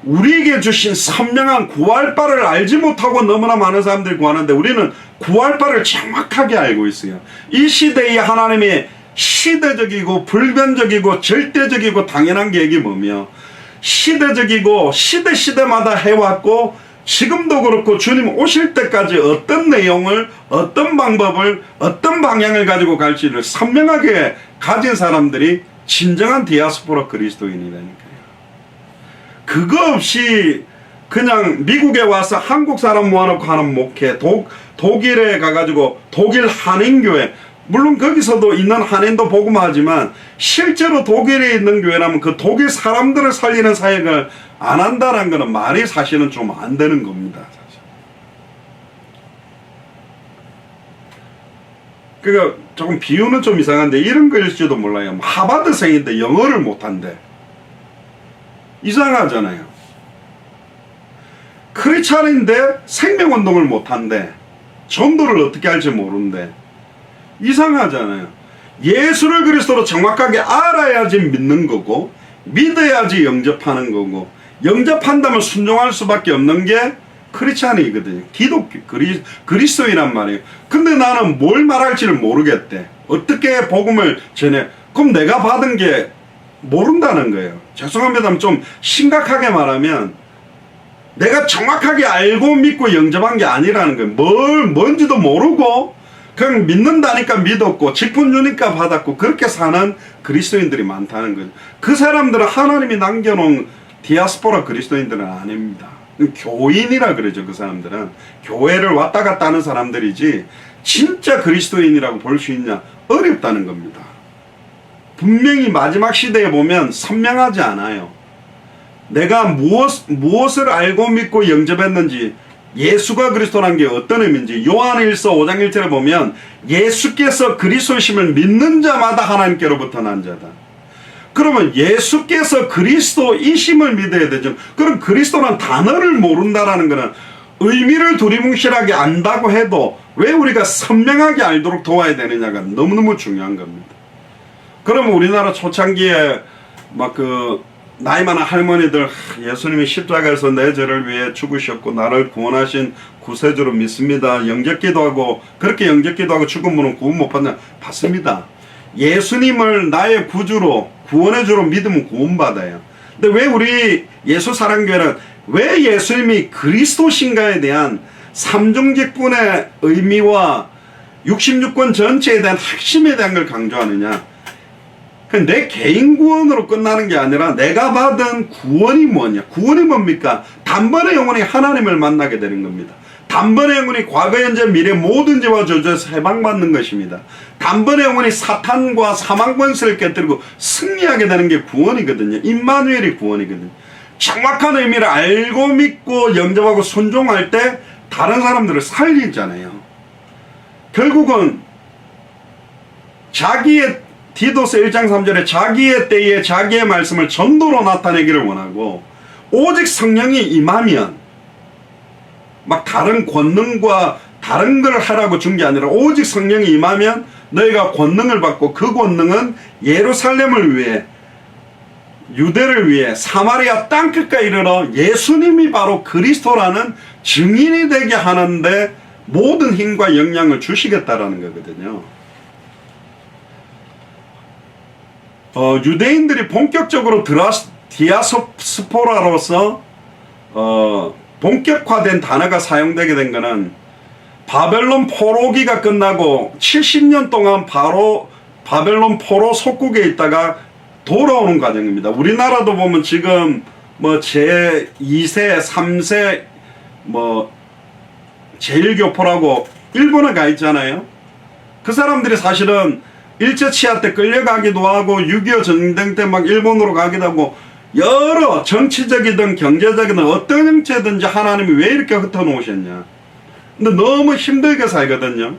우리에게 주신 선명한 구할바를 알지 못하고 너무나 많은 사람들이 구하는데, 우리는 구할바를 정확하게 알고 있어요. 이 시대에 하나님이 시대적이고 불변적이고 절대적이고 당연한 계획이 뭐며, 시대적이고 시대마다 해왔고 지금도 그렇고 주님 오실 때까지 어떤 내용을, 어떤 방법을, 어떤 방향을 가지고 갈지를 선명하게 가진 사람들이 진정한 디아스포라 그리스도인이라니까요. 그거 없이 그냥 미국에 와서 한국 사람 모아놓고 하는 목회, 독일에 가가지고 독일 한인교회, 물론 거기서도 있는 한인도 복음하지만 실제로 독일에 있는 교회라면 그 독일 사람들을 살리는 사역을 안 한다는 것은 말이 사실은 좀 안 되는 겁니다. 사실. 그러니까 조금 비유는 좀 이상한데 이런 거일지도 몰라요. 하버드생인데 영어를 못한대. 이상하잖아요. 크리스찬인데 생명운동을 못한대. 전도를 어떻게 할지 모르는데. 이상하잖아요. 예수를 그리스도로 정확하게 알아야지 믿는 거고, 믿어야지 영접하는 거고, 영접한다면 순종할 수밖에 없는 게 크리스찬이거든요. 기독교, 그리스도이란 말이에요. 근데 나는 뭘 말할지를 모르겠대. 어떻게 복음을 전해. 그럼 내가 받은 게 모른다는 거예요. 죄송합니다만 좀 심각하게 말하면 내가 정확하게 알고 믿고 영접한 게 아니라는 거예요. 뭔지도 모르고 그냥 믿는다니까 믿었고 직분 주니까 받았고 그렇게 사는 그리스도인들이 많다는 거죠. 그 사람들은 하나님이 남겨놓은 디아스포라 그리스도인들은 아닙니다. 교인이라 그러죠. 그 사람들은 교회를 왔다 갔다 하는 사람들이지 진짜 그리스도인이라고 볼 수 있냐 어렵다는 겁니다. 분명히 마지막 시대에 보면 선명하지 않아요. 내가 무엇을 알고 믿고 영접했는지, 예수가 그리스도란 게 어떤 의미인지 요한일서 5장 1절에 보면 예수께서 그리스도심을 믿는 자마다 하나님께로부터 난 자다. 그러면 예수께서 그리스도이심을 믿어야 되죠. 그럼 그리스도란 단어를 모른다라는 것은 의미를 두리뭉실하게 안다고 해도 왜 우리가 선명하게 알도록 도와야 되느냐가 너무너무 중요한 겁니다. 그러면 우리나라 초창기에 막 나이 많은 할머니들 예수님이 십자가에서 내 죄를 위해 죽으셨고 나를 구원하신 구세주로 믿습니다. 영접기도하고 그렇게 영접기도하고 죽은 분은 구원 못 받냐? 받습니다. 예수님을 나의 구주로 구원의 주로 믿으면 구원받아요. 근데 왜 우리 예수사랑교회는 왜 예수님이 그리스도신가에 대한 삼중직분의 의미와 66권 전체에 대한 핵심에 대한 걸 강조하느냐? 내 개인 구원으로 끝나는 게 아니라 내가 받은 구원이 뭐냐? 구원이 뭡니까? 단번에 영원히 하나님을 만나게 되는 겁니다. 단번에 영원히 과거, 현재, 미래 모든 죄와 저주에서 해방받는 것입니다. 단번에 영원히 사탄과 사망 권세를 깨뜨리고 승리하게 되는 게 구원이거든요. 임마누엘이 구원이거든요. 정확한 의미를 알고 믿고 영접하고 순종할 때 다른 사람들을 살리잖아요. 결국은 자기의 디도스 1장 3절에 자기의 때에 자기의 말씀을 전도로 나타내기를 원하고 오직 성령이 임하면 막 다른 권능과 다른 걸 하라고 준 게 아니라 오직 성령이 임하면 너희가 권능을 받고 그 권능은 예루살렘을 위해 유대를 위해 사마리아 땅끝까지 이르러 예수님이 바로 그리스도라는 증인이 되게 하는데 모든 힘과 역량을 주시겠다라는 거거든요. 유대인들이 본격적으로 디아스포라로서 본격화된 단어가 사용되게 된 것은 바벨론 포로기가 끝나고 70년 동안 바로 바벨론 포로 속국에 있다가 돌아오는 과정입니다. 우리나라도 보면 지금 뭐 제2세, 3세 뭐 제1교포라고 일본에 가 있잖아요. 그 사람들이 사실은 일제 치하 때 끌려가기도 하고 6.25 전쟁 때 막 일본으로 가기도 하고 여러 정치적이든 경제적이든 어떤 형태든지 하나님이 왜 이렇게 흩어놓으셨냐. 근데 너무 힘들게 살거든요.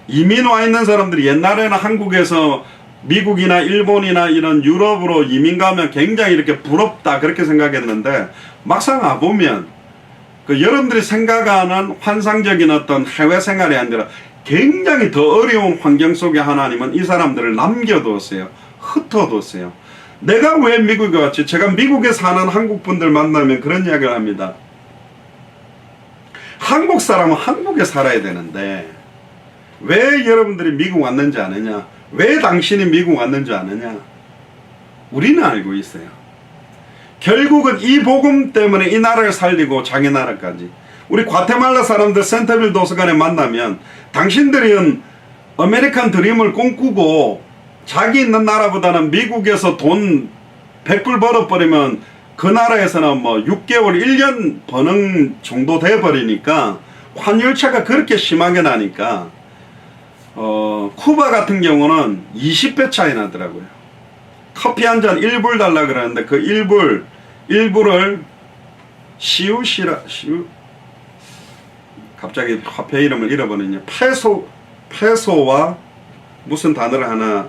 이민 와 있는 사람들이 옛날에는 한국에서 미국이나 일본이나 이런 유럽으로 이민 가면 굉장히 이렇게 부럽다 그렇게 생각했는데 막상 와보면 여러분들이 생각하는 환상적인 어떤 해외 생활이 아니라 굉장히 더 어려운 환경 속에 하나님은 이 사람들을 남겨두었어요. 흩어뒀어요. 내가 왜 미국에 왔지? 제가 미국에 사는 한국 분들 만나면 그런 이야기를 합니다. 한국 사람은 한국에 살아야 되는데 왜 여러분들이 미국 왔는지 아느냐? 왜 당신이 미국 왔는지 아느냐? 우리는 알고 있어요. 결국은 이 복음 때문에 이 나라를 살리고 자기 나라까지. 우리 과테말라 사람들 센터빌 도서관에 만나면 당신들은 아메리칸 드림을 꿈꾸고 자기 있는 나라보다는 미국에서 돈 100불 벌어버리면 그 나라에서는 뭐 6개월 1년 버는 정도 돼버리니까 환율차가 그렇게 심하게 나니까 쿠바 같은 경우는 20배 차이 나더라고요. 커피 한 잔 1불 달라 그러는데 그 1불을 갑자기 화폐 이름을 잃어버리냐. 페소와 무슨 단어를 하나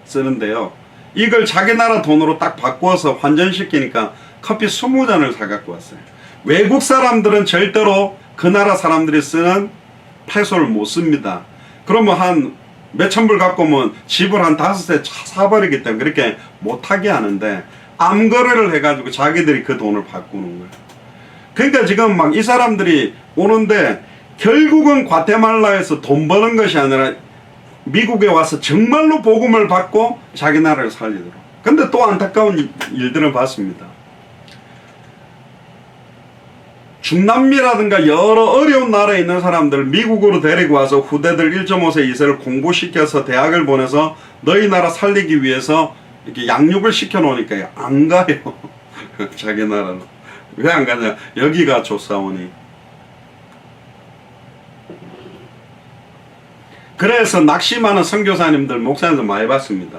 쓰는데요. 이걸 자기 나라 돈으로 딱 바꿔서 환전시키니까 커피 20잔을 사갖고 왔어요. 외국 사람들은 절대로 그 나라 사람들이 쓰는 페소를 못 씁니다. 그러면 한 몇천 불 갖고 오면 집을 한 5세 사버리기 때문에 그렇게 못하게 하는데 암거래를 해가지고 자기들이 그 돈을 바꾸는 거예요. 그러니까 지금 막 이 사람들이 오는데 결국은 과테말라에서 돈 버는 것이 아니라 미국에 와서 정말로 복음을 받고 자기 나라를 살리도록. 근데 또 안타까운 일들을 봤습니다. 중남미라든가 여러 어려운 나라에 있는 사람들 미국으로 데리고 와서 후대들 1.5세 2세를 공부시켜서 대학을 보내서 너희 나라 살리기 위해서 이렇게 양육을 시켜 놓으니까 안 가요. 자기 나라로. 왜 안 가냐? 여기가 조사원이. 그래서 낙심하는 선교사님들, 목사님들 많이 봤습니다.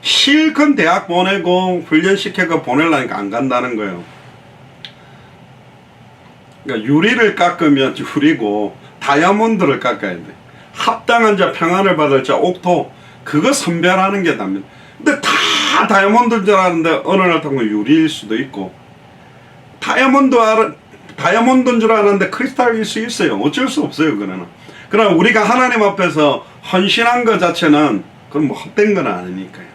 실컷 대학 보내고 훈련시켜서 보내려니까 안 간다는 거예요. 그러니까 유리를 깎으면 유리고 다이아몬드를 깎아야 돼. 합당한 자 평안을 받을 자 옥토, 그거 선별하는 게 답니다. 근데 다 다이아몬드인 줄 아는데 어느 날 타고 유리일 수도 있고, 다이아몬드인 줄 아는데 크리스탈일 수 있어요. 어쩔 수 없어요. 그러나 우리가 하나님 앞에서 헌신한 것 자체는 그건 뭐 헛된 건 아니니까요.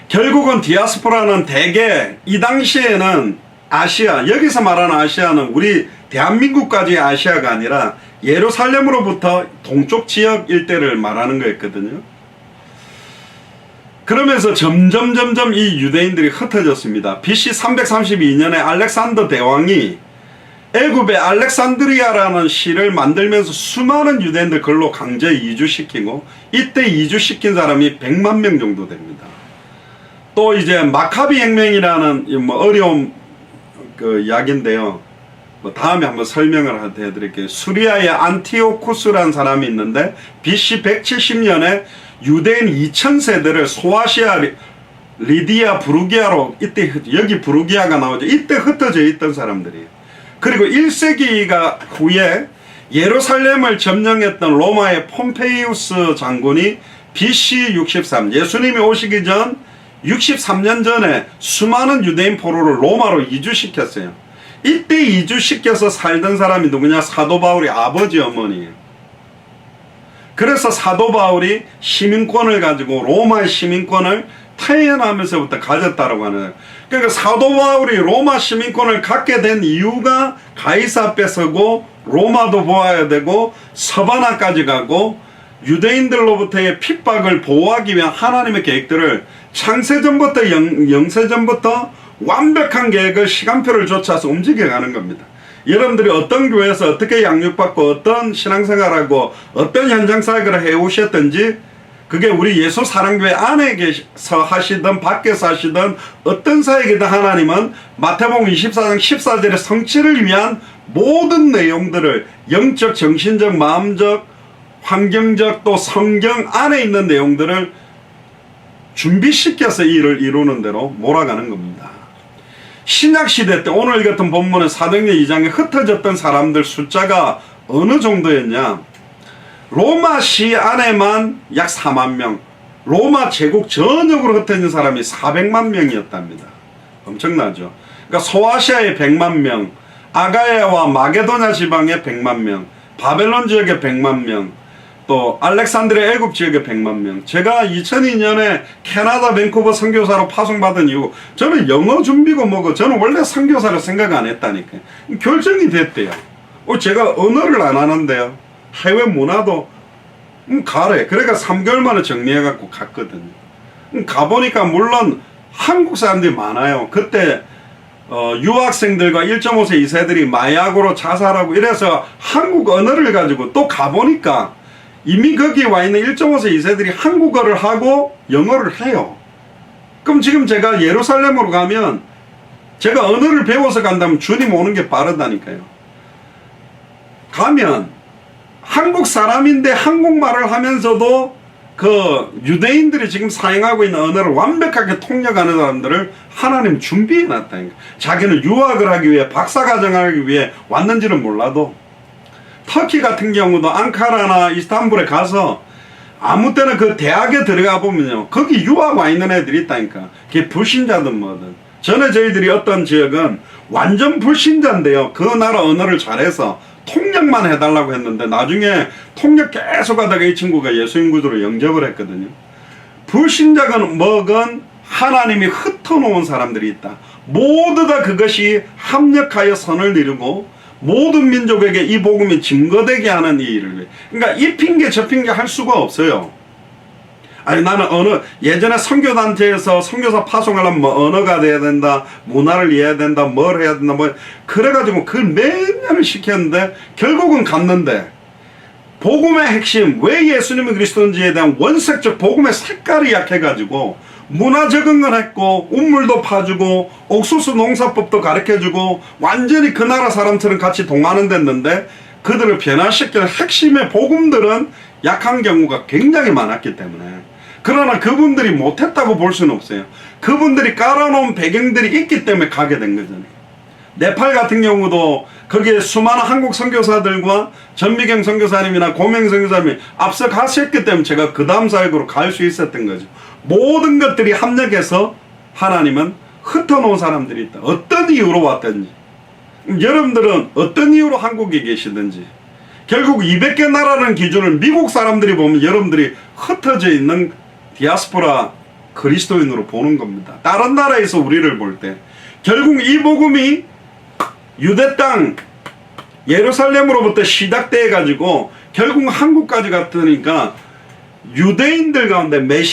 결국은 디아스포라는 대개 이 당시에는 아시아, 여기서 말하는 아시아는 우리 대한민국까지의 아시아가 아니라 예루살렘으로부터 동쪽 지역 일대를 말하는 거였거든요. 그러면서 점점 이 유대인들이 흩어졌습니다. BC 332년에 알렉산더 대왕이 애굽의 알렉산드리아라는 시를 만들면서 수많은 유대인들 글로 강제 이주시키고, 이때 이주시킨 사람이 100만 명 정도 됩니다. 또 이제 마카비 혁명이라는 뭐 어려운 그 이야기인데요. 뭐 다음에 한번 설명을 해드릴게요. 수리아의 안티오쿠스라는 사람이 있는데 BC 170년에 유대인 2000세대를 소아시아 리디아 부르기아로, 이때 여기 부르기아가 나오죠. 이때 흩어져 있던 사람들이에요. 그리고 1세기가 후에 예루살렘을 점령했던 로마의 폼페이우스 장군이 BC 63, 예수님이 오시기 전 63년 전에 수많은 유대인 포로를 로마로 이주시켰어요. 이때 이주시켜서 살던 사람이 누구냐? 사도 바울의 아버지 어머니예요. 그래서 사도 바울이 시민권을 가지고 로마의 시민권을 태어나면서부터 가졌다라고 하는. 그러니까 사도 바울이 로마 시민권을 갖게 된 이유가 가이사 뺏어고 로마도 보아야 되고 서바나까지 가고 유대인들로부터의 핍박을 보호하기 위한 하나님의 계획들을 창세전부터 영세전부터 완벽한 계획을 시간표를 쫓아서 움직여가는 겁니다. 여러분들이 어떤 교회에서 어떻게 양육받고 어떤 신앙생활하고 어떤 현장사역을 해오셨든지 그게 우리 예수 사랑교회 안에서 하시든 밖에서 하시든 어떤 사역이든 하나님은 마태복음 24장 14절의 성취를 위한 모든 내용들을 영적, 정신적, 마음적, 환경적 또 성경 안에 있는 내용들을 준비시켜서 이 일을 이루는 대로 몰아가는 겁니다. 신약시대 때 오늘 같은 본문은 사도행전 2장에 흩어졌던 사람들 숫자가 어느 정도였냐? 로마시 안에만 약 4만 명, 로마 제국 전역으로 흩어진 사람이 400만 명이었답니다. 엄청나죠? 그러니까 소아시아에 100만 명, 아가야와 마게도냐 지방에 100만 명, 바벨론 지역에 100만 명, 또 알렉산드리아 애굽 지역에 100만 명. 제가 2002년에 캐나다 밴쿠버 선교사로 파송받은 이후 저는 영어 준비고 뭐고 저는 원래 선교사를 생각 안 했다니까요. 결정이 됐대요. 제가 언어를 안 하는데요. 해외 문화도 가래. 그러니까 3개월 만에 정리해갖고 갔거든요. 가보니까 물론 한국 사람들이 많아요. 그때 유학생들과 1.5세 2세들이 마약으로 자살하고 이래서 한국 언어를 가지고 또 가보니까 이미 거기 와 있는 1.5세 2세들이 한국어를 하고 영어를 해요. 그럼 지금 제가 예루살렘으로 가면 제가 언어를 배워서 간다면 주님 오는 게 빠르다니까요. 가면 한국 사람인데 한국말을 하면서도 그 유대인들이 지금 사용하고 있는 언어를 완벽하게 통역하는 사람들을 하나님 준비해 놨다니까. 자기는 유학을 하기 위해 박사과정을 하기 위해 왔는지는 몰라도. 터키 같은 경우도 앙카라나 이스탄불에 가서 아무 때나 그 대학에 들어가 보면요, 거기 유학 와 있는 애들이 있다니까. 그게 불신자든 뭐든. 전에 저희들이 어떤 지역은 완전 불신자인데요, 그 나라 언어를 잘해서 통역만 해달라고 했는데 나중에 통역 계속 하다가 이 친구가 예수님 구주로 영접을 했거든요. 불신자건 뭐건 하나님이 흩어놓은 사람들이 있다. 모두 다 그것이 합력하여 선을 이루고 모든 민족에게 이 복음이 증거되게 하는 이 일을. 그러니까 이 핑계 저 핑계 할 수가 없어요. 아니 나는 예전에 선교단체에서 선교사 파송하려면 뭐 언어가 돼야 된다, 문화를 이해해야 된다, 뭘 해야 된다, 뭐 그래가지고 그 몇 년을 시켰는데 결국은 갔는데 복음의 핵심, 왜 예수님이 그리스도인지에 대한 원색적 복음의 색깔이 약해가지고 문화 적응을 했고 운물도 파주고 옥수수 농사법도 가르쳐주고 완전히 그 나라 사람처럼 같이 동하는 됐는데 그들을 변화시키는 핵심의 복음들은 약한 경우가 굉장히 많았기 때문에, 그러나 그분들이 못했다고 볼 수는 없어요. 그분들이 깔아놓은 배경들이 있기 때문에 가게 된 거잖아요. 네팔 같은 경우도 거기에 수많은 한국 선교사들과 전미경 선교사님이나 고명 선교사님이 앞서 가셨기 때문에 제가 그 다음 사역으로 갈 수 있었던 거죠. 모든 것들이 합력해서 하나님은 흩어놓은 사람들이 있다. 어떤 이유로 왔든지, 여러분들은 어떤 이유로 한국에 계시든지 결국 200개 나라라는 기준을 미국 사람들이 보면 여러분들이 흩어져 있는 디아스포라 그리스도인으로 보는 겁니다. 다른 나라에서 우리를 볼 때 결국 이 복음이 유대 땅 예루살렘으로부터 시작돼 가지고 결국 한국까지 갔으니까 유대인들 가운데 메시아